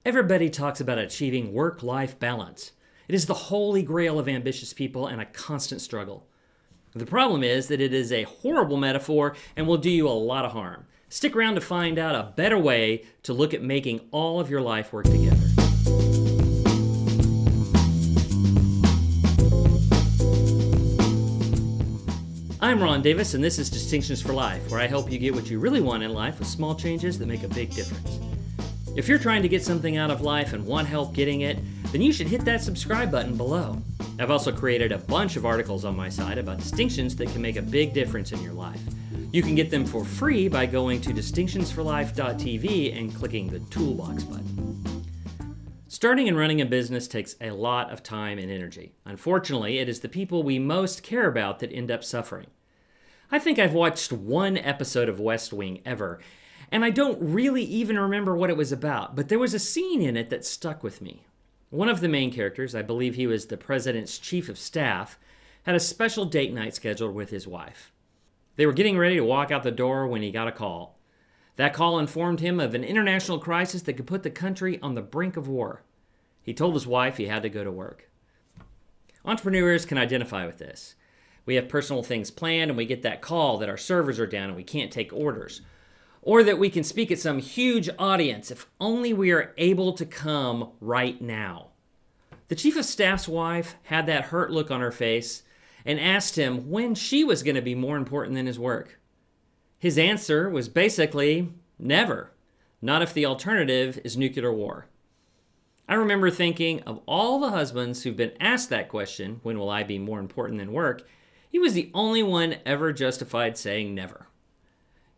Everybody talks about achieving work-life balance. It is the holy grail of ambitious people and a constant struggle. The problem is that it is a horrible metaphor and will do you a lot of harm. Stick around to find out a better way to look at making all of your life work together. I'm Ron Davis, and this is Distinctions for Life, where I help you get what you really want in life with small changes that make a big difference. If you're trying to get something out of life and want help getting it, then you should hit that subscribe button below. I've also created a bunch of articles on my site about distinctions that can make a big difference in your life. You can get them for free by going to distinctionsforlife.tv and clicking the toolbox button. Starting and running a business takes a lot of time and energy. Unfortunately, it is the people we most care about that end up suffering. I think I've watched one episode of West Wing ever, and I don't really even remember what it was about, but there was a scene in it that stuck with me. One of the main characters, I believe he was the president's chief of staff, had a special date night scheduled with his wife. They were getting ready to walk out the door when he got a call. That call informed him of an international crisis that could put the country on the brink of war. He told his wife he had to go to work. Entrepreneurs can identify with this. We have personal things planned and we get that call that our servers are down and we can't take orders. Or that we can speak at some huge audience if only we are able to come right now. The chief of staff's wife had that hurt look on her face and asked him when she was going to be more important than his work. His answer was basically, never. Not if the alternative is nuclear war. I remember thinking of all the husbands who've been asked that question, when will I be more important than work, he was the only one ever justified saying never.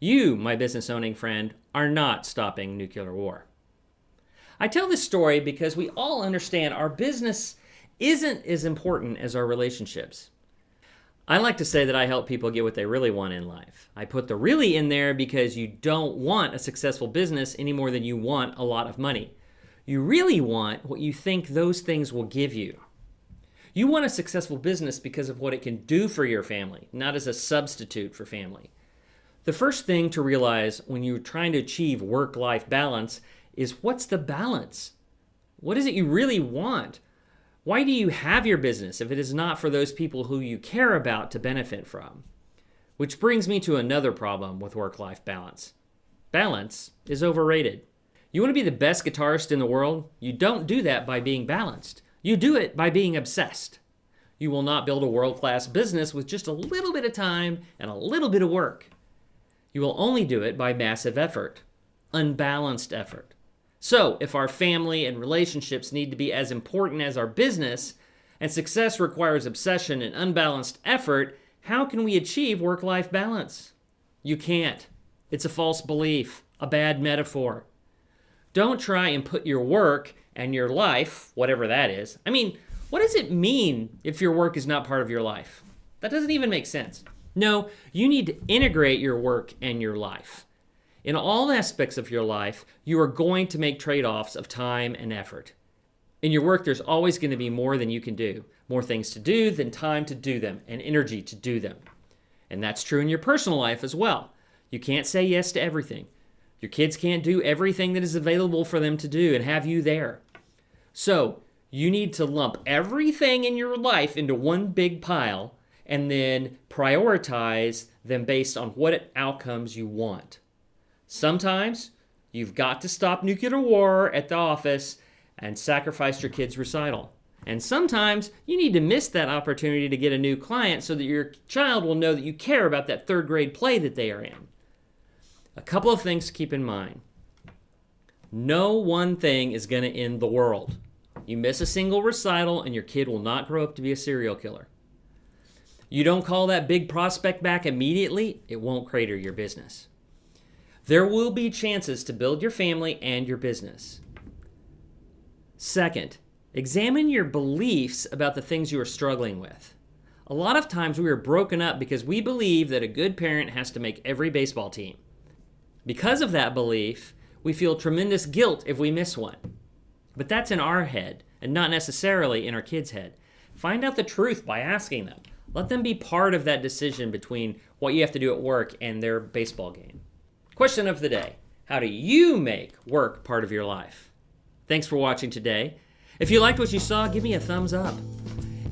You, my business-owning friend, are not stopping nuclear war. I tell this story because we all understand our business isn't as important as our relationships. I like to say that I help people get what they really want in life. I put the really in there because you don't want a successful business any more than you want a lot of money. You really want what you think those things will give you. You want a successful business because of what it can do for your family, not as a substitute for family. The first thing to realize when you're trying to achieve work-life balance is what's the balance? What is it you really want? Why do you have your business if it is not for those people who you care about to benefit from? Which brings me to another problem with work-life balance. Balance is overrated. You want to be the best guitarist in the world? You don't do that by being balanced. You do it by being obsessed. You will not build a world-class business with just a little bit of time and a little bit of work. You will only do it by massive effort, unbalanced effort. So, if our family and relationships need to be as important as our business, and success requires obsession and unbalanced effort, how can we achieve work-life balance? You can't. It's a false belief, a bad metaphor. Don't try and put your work and your life, whatever that is. What does it mean if your work is not part of your life? That doesn't even make sense. No, you need to integrate your work and your life. In all aspects of your life, you are going to make trade-offs of time and effort. In your work, there's always going to be more than you can do. More things to do than time to do them and energy to do them. And that's true in your personal life as well. You can't say yes to everything. Your kids can't do everything that is available for them to do and have you there. So, you need to lump everything in your life into one big pile and then prioritize them based on what outcomes you want. Sometimes you've got to stop nuclear war at the office and sacrifice your kid's recital. And sometimes you need to miss that opportunity to get a new client so that your child will know that you care about that third grade play that they are in. A couple of things to keep in mind. No one thing is going to end the world. You miss a single recital and your kid will not grow up to be a serial killer. You don't call that big prospect back immediately, it won't crater your business. There will be chances to build your family and your business. Second, examine your beliefs about the things you are struggling with. A lot of times we are broken up because we believe that a good parent has to make every baseball team. Because of that belief, we feel tremendous guilt if we miss one. But that's in our head and not necessarily in our kids' head. Find out the truth by asking them. Let them be part of that decision between what you have to do at work and their baseball game. Question of the day. How do you make work part of your life? Thanks for watching today. If you liked what you saw, give me a thumbs up.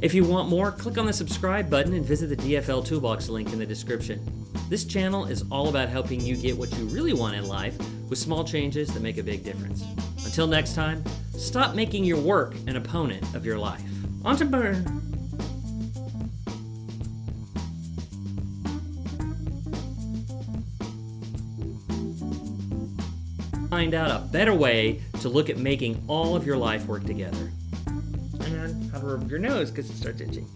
If you want more, click on the subscribe button and visit the DFL Toolbox link in the description. This channel is all about helping you get what you really want in life with small changes that make a big difference. Until next time, stop making your work an opponent of your life. On to burn! Find out a better way to look at making all of your life work together. And how to rub your nose because it starts itching.